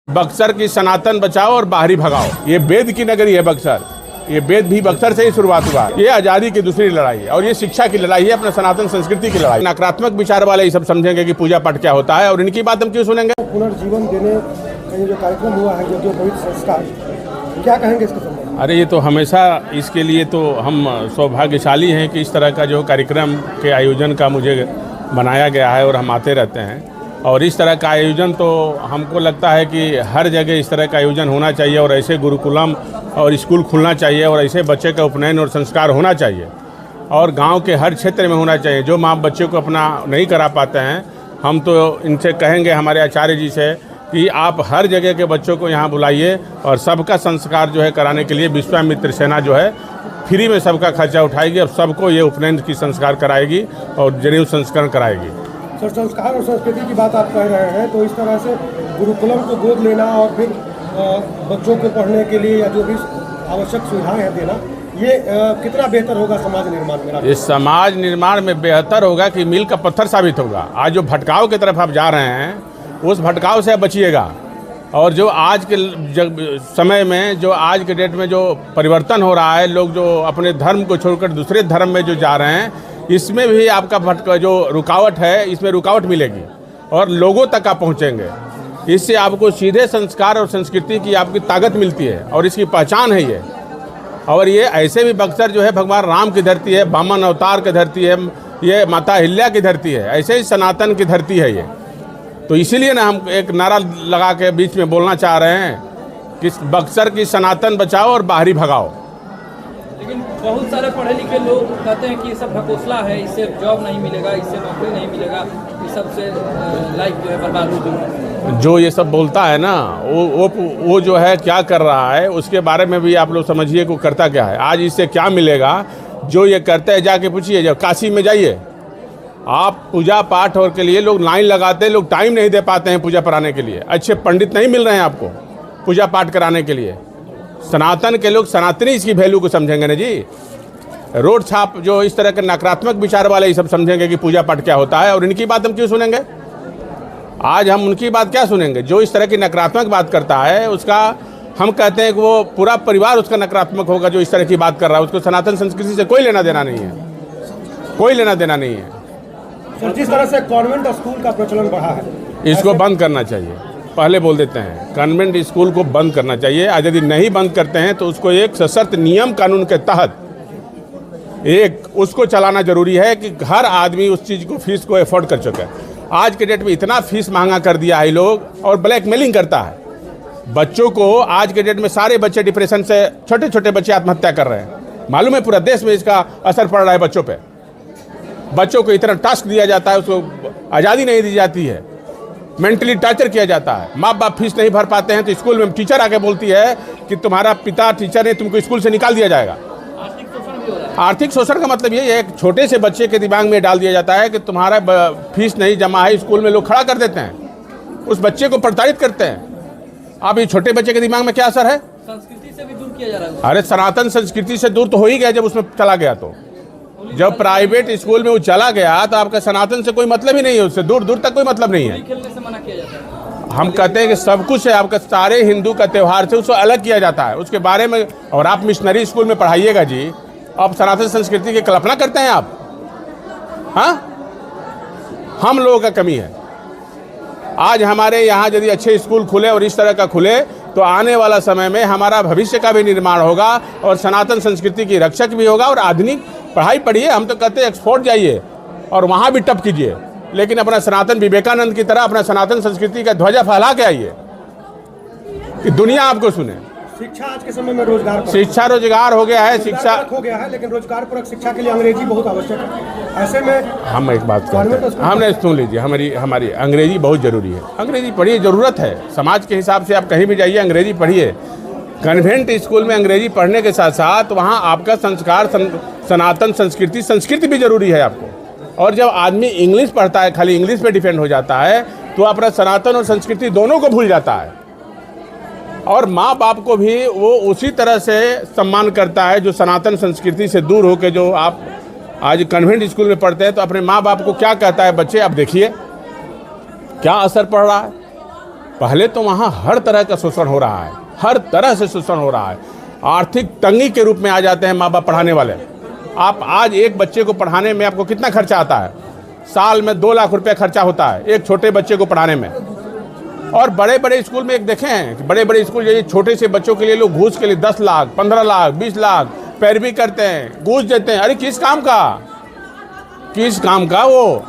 बक्सर की सनातन बचाओ और बाहरी भगाओ। ये वेद की नगरी है बक्सर। ये वेद भी बक्सर से ही शुरुआत हुआ। ये आज़ादी की दूसरी लड़ाई है और ये शिक्षा की लड़ाई है, अपने सनातन संस्कृति की लड़ाई। नकारात्मक विचार वाले ये सब समझेंगे कि पूजा पाठ क्या होता है और इनकी बात हम क्यों सुनेंगे। पुनर्जीवन देने का ये जो कार्यक्रम हुआ है, जो पवित्र संस्कार, क्या कहेंगे इसके संबंध में? अरे ये तो हमेशा इसके लिए तो हम सौभाग्यशाली हैं कि इस तरह का जो कार्यक्रम के आयोजन का मुझे बनाया गया है और हम आते रहते हैं। और इस तरह का आयोजन तो हमको लगता है कि हर जगह इस तरह का आयोजन होना चाहिए और ऐसे गुरुकुलम और स्कूल खुलना चाहिए और ऐसे बच्चे का उपनयन और संस्कार होना चाहिए और गांव के हर क्षेत्र में होना चाहिए। जो माँ बच्चे को अपना नहीं करा पाते हैं, हम तो इनसे कहेंगे, हमारे आचार्य जी से, कि आप हर जगह के बच्चों को यहाँ बुलाइए और सबका संस्कार जो है कराने के लिए विश्वामित्र सेना जो है फ्री में सबका खर्चा उठाएगी और सबको ये उपनयन की संस्कार कराएगी और जनेऊ संस्करण कराएगी। सर, संस्कार और संस्कृति की बात आप कह रहे हैं, तो इस तरह से गुरुकुलम को गोद लेना और फिर बच्चों को पढ़ने के लिए या जो भी आवश्यक सुविधाएं हैं देना, ये कितना बेहतर होगा समाज निर्माण में? इस समाज निर्माण में बेहतर होगा कि मील का पत्थर साबित होगा। आज जो भटकाव की तरफ आप जा रहे हैं, उस भटकाव से बचिएगा। और जो आज के समय में, जो आज के डेट में जो परिवर्तन हो रहा है, लोग जो अपने धर्म को छोड़कर दूसरे धर्म में जो जा रहे हैं, इसमें भी आपका जो रुकावट है, इसमें रुकावट मिलेगी और लोगों तक आप पहुँचेंगे। इससे आपको सीधे संस्कार और संस्कृति की आपकी ताकत मिलती है और इसकी पहचान है ये। और ये ऐसे भी बक्सर जो है भगवान राम की धरती है, वामन अवतार की धरती है, ये माता अहिल्या की धरती है, ऐसे ही सनातन की धरती है ये। तो इसीलिए ना हम एक नारा लगा के बीच में बोलना चाह रहे हैं कि बक्सर की सनातन बचाओ और बाहरी भगाओ। लेकिन बहुत सारे पढ़े लिखे लोग कहते हैं कि ये सब ढकोसला है, इससे जॉब नहीं मिलेगा, इससे नौकरी नहीं मिलेगा, इस सबसे लाइफ जो है बर्बाद हो गई। जो ये सब बोलता है ना, वो जो है क्या कर रहा है, उसके बारे में भी आप लोग समझिए को करता क्या है। आज इससे क्या मिलेगा जो ये करता है, जाके पूछिए। जब काशी में जाइए आप, पूजा पाठ और के लिए लोग लाइन लगाते हैं, लोग टाइम नहीं दे पाते हैं पूजा कराने के लिए। अच्छे पंडित नहीं मिल रहे हैं आपको पूजा पाठ कराने के लिए। सनातन के लोग, सनातनी इसकी वैल्यू को समझेंगे ना जी। रोड छाप जो इस तरह के नकारात्मक विचार वाले ये सब समझेंगे कि पूजा पाठ क्या होता है और इनकी बात हम क्यों सुनेंगे। आज हम उनकी बात क्या सुनेंगे? जो इस तरह की नकारात्मक बात करता है, उसका हम कहते हैं कि वो पूरा परिवार उसका नकारात्मक होगा। जो इस तरह की बात कर रहा है, उसको सनातन संस्कृति से कोई लेना देना नहीं है, कोई लेना देना नहीं है। सर, जिस तरह से कॉन्वेंट स्कूल का प्रचलन बढ़ा है, इसको बंद करना चाहिए। पहले बोल देते हैं, कॉन्वेंट स्कूल को बंद करना चाहिए। आज यदि नहीं बंद करते हैं तो उसको एक सशर्त नियम कानून के तहत उसको चलाना जरूरी है कि हर आदमी उस चीज़ को, फीस को एफोर्ड कर चुका है। आज के डेट में इतना फीस महंगा कर दिया है लोग, और ब्लैकमेलिंग करता है बच्चों को। आज के डेट में सारे बच्चे डिप्रेशन से, छोटे छोटे बच्चे आत्महत्या कर रहे हैं। मालूम है, पूरा देश में इसका असर पड़ रहा है बच्चों पे। बच्चों को इतना टास्क दिया जाता है, उसको आज़ादी नहीं दी जाती है, मेंटली टॉर्चर किया जाता है। माँ बाप फीस नहीं भर पाते हैं तो स्कूल में टीचर आके बोलती है कि तुम्हारा पिता टीचर है, तुमको स्कूल से निकाल दिया जाएगा। आर्थिक शोषण का मतलब ये है, छोटे से बच्चे के दिमाग में डाल दिया जाता है कि तुम्हारा फीस नहीं जमा है, स्कूल में लोग खड़ा कर देते हैं, उस बच्चे को प्रताड़ित करते हैं। अब ये छोटे बच्चे के दिमाग में क्या असर है? संस्कृति से भी दूर किया जा रहा है। अरे सनातन संस्कृति से दूर तो हो ही गया जब उसमें चला गया। तो जब प्राइवेट स्कूल में वो चला गया तो आपका सनातन से कोई मतलब ही नहीं है, उससे दूर दूर तक कोई मतलब नहीं है। खेलने से मना किया जाता है। हम कहते हैं कि सब कुछ है, आपका सारे हिंदू का त्यौहार से उसको अलग किया जाता है, उसके बारे में। और आप मिशनरी स्कूल में पढ़ाइएगा जी, आप सनातन संस्कृति की कल्पना करते हैं आप? हाँ, हम लोगों का कमी है। आज हमारे यहाँ यदि अच्छे स्कूल खुले और इस तरह का खुले तो आने वाला समय में हमारा भविष्य का भी निर्माण होगा और सनातन संस्कृति की रक्षक भी होगा। और आधुनिक पढ़ाई पढ़िए, हम तो कहते हैं एक्सपोर्ट जाइए और वहाँ भी टप कीजिए, लेकिन अपना सनातन विवेकानंद की तरह अपना सनातन संस्कृति का ध्वजा फहला के आइए कि दुनिया आपको सुने। शिक्षा आज के समय में रोजगार, शिक्षा रोजगार हो गया है, शिक्षा हो गया है, लेकिन रोजगार परक शिक्षा के लिए अंग्रेजी बहुत आवश्यक है। ऐसे में हम एक बात कहते हैं, हमने सुन लीजिए, हमारी अंग्रेजी बहुत ज़रूरी है। अंग्रेजी पढ़िए, ज़रूरत है समाज के हिसाब से। आप कहीं भी जाइए, अंग्रेजी पढ़िए। कन्वेंट स्कूल में अंग्रेजी पढ़ने के साथ साथ वहाँ आपका संस्कार, सनातन संस्कृति भी ज़रूरी है आपको। और जब आदमी इंग्लिश पढ़ता है, खाली इंग्लिश पे डिपेंड हो जाता है, तो अपना सनातन और संस्कृति दोनों को भूल जाता है। और माँ बाप को भी वो उसी तरह से सम्मान करता है जो सनातन संस्कृति से दूर होकर। जो आप आज कन्वेंट स्कूल में पढ़ते हैं तो अपने माँ बाप को क्या कहता है बच्चे, आप देखिए क्या असर पड़ रहा है। पहले तो वहाँ हर तरह का शोषण हो रहा है, हर तरह से शोषण हो रहा है। आर्थिक तंगी के रूप में आ जाते हैं माँ बाप पढ़ाने वाले। आप आज एक बच्चे को पढ़ाने में आपको कितना खर्चा आता है? साल में 2 लाख रुपया खर्चा होता है एक छोटे बच्चे को पढ़ाने में। और बड़े बड़े स्कूल में एक देखें हैं कि बड़े बड़े स्कूल ये छोटे से बच्चों के लिए लोग घूस के लिए 10 लाख 15 लाख 20 लाख पैरवी करते हैं, घूस देते हैं। अरे किस काम का वो?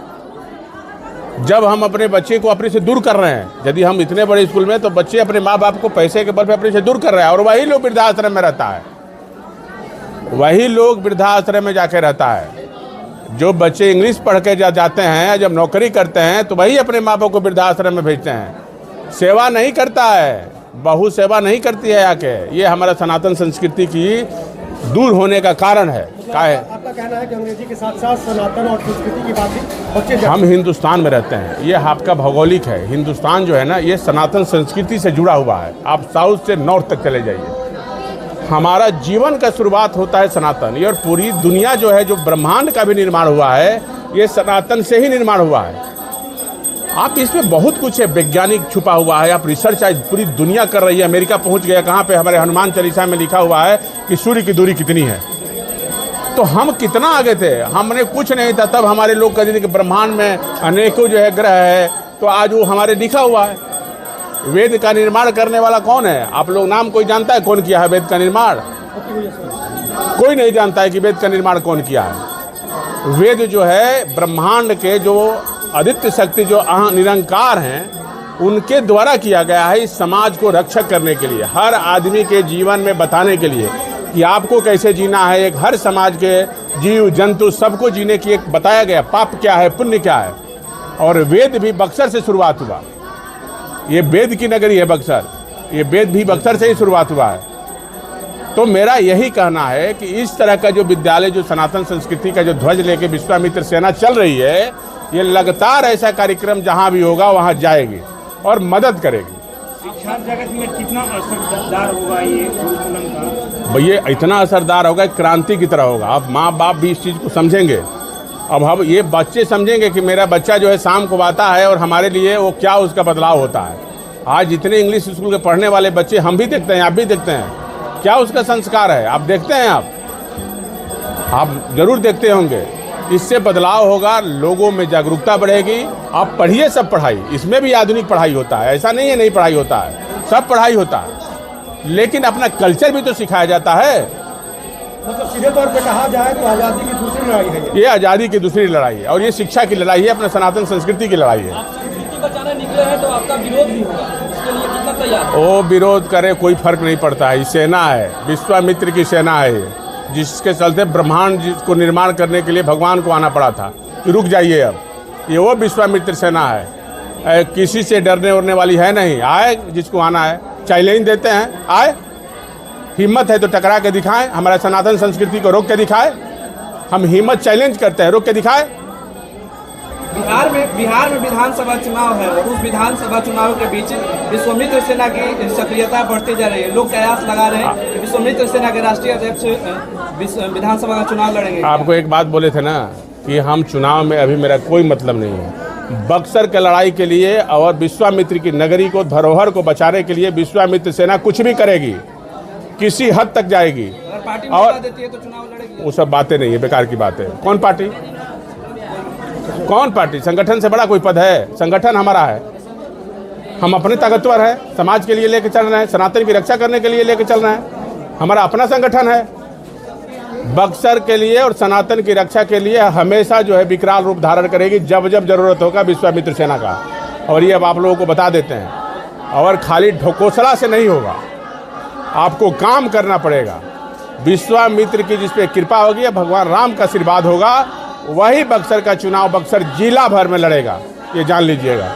जब हम अपने बच्चे को अपने से दूर कर रहे हैं, यदि हम इतने बड़े स्कूल में, तो बच्चे अपने माँ बाप को पैसे के बल पे अपने से दूर कर रहे हैं। और वही लोग वृद्धाश्रम में रहता है, वही लोग वृद्धाश्रम में जाके रहता है। जो बच्चे इंग्लिश पढ़ के जाते हैं, जब नौकरी करते हैं, तो वही अपने माँ बाप को वृद्धाश्रम में भेजते हैं। सेवा नहीं करता है, बहू सेवा नहीं करती है आके। ये हमारा सनातन संस्कृति की दूर होने का कारण है। क्या है? आपका कहना है कि अंग्रेजी के साथ साथ सनातन और संस्कृति की बात भी बच्चे हम हिंदुस्तान में रहते हैं, ये आपका भौगोलिक है। हिंदुस्तान जो है ना, ये सनातन संस्कृति से जुड़ा हुआ है। आप साउथ से नॉर्थ तक चले जाइए, हमारा जीवन का शुरुआत होता है सनातन। ये और पूरी दुनिया जो है, जो ब्रह्मांड का भी निर्माण हुआ है, ये सनातन से ही निर्माण हुआ है। आप इसमें बहुत कुछ है, वैज्ञानिक छुपा हुआ है। आप रिसर्च आज पूरी दुनिया कर रही है। अमेरिका पहुंच गया, कहाँ पे? हमारे हनुमान चालीसा में लिखा हुआ है कि सूर्य की दूरी कितनी है। तो हम कितना आगे थे? हमने कुछ नहीं था तब हमारे लोग कहते थे कि ब्रह्मांड में अनेकों जो है ग्रह है। तो आज वो हमारे लिखा हुआ है। वेद का निर्माण करने वाला कौन है? आप लोग नाम कोई जानता है कौन किया है वेद का निर्माण? कोई नहीं जानता है कि वेद का निर्माण कौन किया है। वेद जो है ब्रह्मांड के जो आदित्य शक्ति जो निरंकार हैं, उनके द्वारा किया गया है इस समाज को रक्षक करने के लिए, हर आदमी के जीवन में बताने के लिए कि आपको कैसे जीना है। एक हर समाज के जीव जंतु सबको जीने की एक बताया गया, पाप क्या है पुण्य क्या है। और वेद भी बक्सर से शुरुआत हुआ। ये वेद की नगरी है बक्सर, ये वेद भी बक्सर से ही शुरुआत हुआ है। तो मेरा यही कहना है कि इस तरह का जो विद्यालय, जो सनातन संस्कृति का जो ध्वज लेके विश्वामित्र सेना चल रही है, ये लगातार ऐसा कार्यक्रम जहाँ भी होगा वहाँ जाएगी और मदद करेगी। शिक्षा जगत में कितना असरदार होगा ये गुरुकुलम का? भैया इतना असरदार होगा, क्रांति की तरह होगा। अब माँ बाप भी इस चीज़ को समझेंगे। अब हम ये बच्चे समझेंगे कि मेरा बच्चा जो है शाम को आता है और हमारे लिए वो क्या उसका बदलाव होता है। आज जितने इंग्लिश स्कूल के पढ़ने वाले बच्चे हम भी देखते हैं, आप भी देखते हैं, क्या उसका संस्कार है आप देखते हैं। आप जरूर देखते होंगे। इससे बदलाव होगा, लोगों में जागरूकता बढ़ेगी। आप पढ़िए सब पढ़ाई, इसमें भी आधुनिक पढ़ाई होता है, ऐसा नहीं है नहीं पढ़ाई होता है, सब पढ़ाई होता है। लेकिन अपना कल्चर भी तो सिखाया जाता है। मतलब सीधे तौर पे कहा जाए तो आज़ादी की दूसरी लड़ाई है ये आज़ादी की दूसरी लड़ाई है और ये शिक्षा की लड़ाई है, अपने सनातन संस्कृति की लड़ाई है। आप संस्कृति बचाने निकले हैं तो आपका विरोध भी होगा, इसके लिए कितना तैयार है? वो विरोध करे कोई फर्क नहीं पड़ता है। ये सेना है, विश्वामित्र की सेना है, जिसके चलते ब्रह्मांड को निर्माण करने के लिए भगवान को आना पड़ा था कि रुक जाइए। अब ये वो विश्वामित्र सेना है, किसी से डरने उड़ने वाली है नहीं। आए जिसको आना है, चैलेंज देते हैं, आए, हिम्मत है तो टकरा के दिखाएं, हमारा सनातन संस्कृति को रोक के दिखाए। हम हिम्मत चैलेंज करते हैं, रोक के दिखाए। बिहार में विधानसभा चुनाव है और उस विधानसभा चुनाव के बीच विश्वामित्र सेना की सक्रियता बढ़ती जा रही है। लोग कयास लगा रहे हैं कि विश्वामित्र सेना के राष्ट्रीय अध्यक्ष विधानसभा का चुनाव लड़ेंगे। आपको एक बात बोले थे ना कि हम चुनाव में अभी मेरा कोई मतलब नहीं है। बक्सर के लड़ाई के लिए और विश्वामित्र की नगरी को, धरोहर को बचाने के लिए विश्वामित्र सेना कुछ भी करेगी, किसी हद तक जाएगी। अगर पार्टी और देती है तो चुनाव लड़ेगी। वो सब बातें नहीं है, बेकार की बात है। कौन पार्टी? संगठन से बड़ा कोई पद है? संगठन हमारा है, हम अपने ताकतवर है, समाज के लिए लेके चल रहे हैं, सनातन की रक्षा करने के लिए लेके चल रहे हैं। हमारा अपना संगठन है। बक्सर के लिए और सनातन की रक्षा के लिए हमेशा जो है विकराल रूप धारण करेगी जब जब जरूरत होगा विश्वामित्र सेना का। और ये अब आप लोगों को बता देते हैं। और खाली ढकोसला से नहीं होगा, आपको काम करना पड़ेगा। विश्वामित्र की जिस पे कृपा होगी, भगवान राम का आशीर्वाद होगा, वही बक्सर का चुनाव बक्सर जिला भर में लड़ेगा, ये जान लीजिएगा।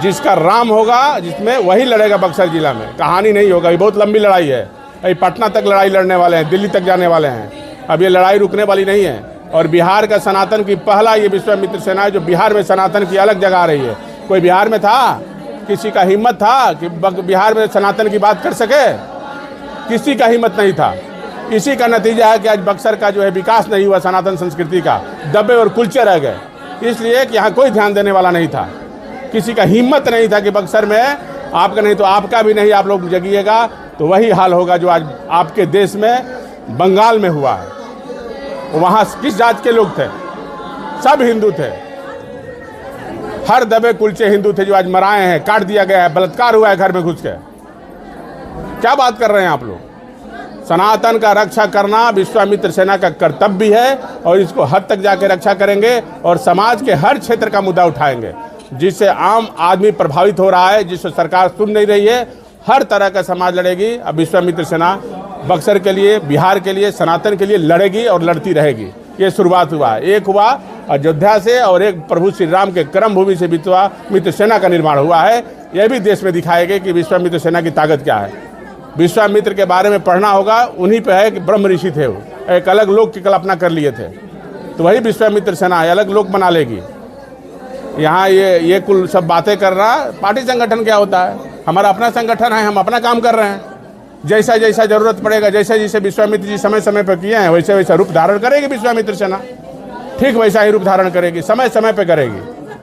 जिसका राम होगा जिसमें, वही लड़ेगा बक्सर जिला में। कहानी नहीं होगा, ये बहुत लंबी लड़ाई है। अभी पटना तक लड़ाई लड़ने वाले हैं, दिल्ली तक जाने वाले हैं। अब ये लड़ाई रुकने वाली नहीं है। और बिहार का सनातन की पहला ये विश्वामित्र सेना है जो बिहार में सनातन की अलग जगह आ रही है। कोई बिहार में था, किसी का हिम्मत था कि बिहार में सनातन की बात कर सके? किसी का हिम्मत नहीं था। इसी का नतीजा है कि आज बक्सर का जो है विकास नहीं हुआ, सनातन संस्कृति का दबे और कुलचे रह गए। इसलिए कि यहाँ कोई ध्यान देने वाला नहीं था, किसी का हिम्मत नहीं था कि बक्सर में आपका नहीं तो आपका भी नहीं, आप लोग जगिएगा तो वही हाल होगा जो आज आपके देश में बंगाल में हुआ है। वहाँ किस जात के लोग थे? सब हिंदू थे, हर दबे कुलचे हिंदू थे जो आज मराए हैं, काट दिया गया है, बलात्कार हुआ है घर में घुस के। क्या बात कर रहे हैं आप लोग? सनातन का रक्षा करना विश्वामित्र सेना का कर्तव्य है और इसको हद तक जाके रक्षा करेंगे और समाज के हर क्षेत्र का मुद्दा उठाएंगे जिससे आम आदमी प्रभावित हो रहा है, जिससे सरकार सुन नहीं रही है। हर तरह का समाज लड़ेगी। अब विश्वामित्र सेना बक्सर के लिए, बिहार के लिए, सनातन के लिए लड़ेगी और लड़ती रहेगी। ये शुरुआत हुआ है, एक हुआ अयोध्या से और एक प्रभु श्री राम के कर्म भूमि से विश्वामित्र सेना का निर्माण हुआ है। यह भी देश में दिखाएगा कि विश्वामित्र सेना की ताकत क्या है। विश्वामित्र के बारे में पढ़ना होगा, उन्हीं पे है कि ब्रह्म ऋषि थे, वो एक अलग लोक की कल्पना कर लिए थे, तो वही विश्वामित्र सेना है, अलग लोक बना लेगी। यहाँ ये कुल सब बातें करना, पार्टी संगठन क्या होता है? हमारा अपना संगठन है, हम अपना काम कर रहे हैं। जैसा जैसा जरूरत पड़ेगा, जैसे जैसे विश्वामित्र जी समय समय पर किए हैं, वैसे वैसा रूप धारण करेगी विश्वामित्र सेना। ठीक वैसा ही रूप धारण करेगी, समय समय पर करेगी।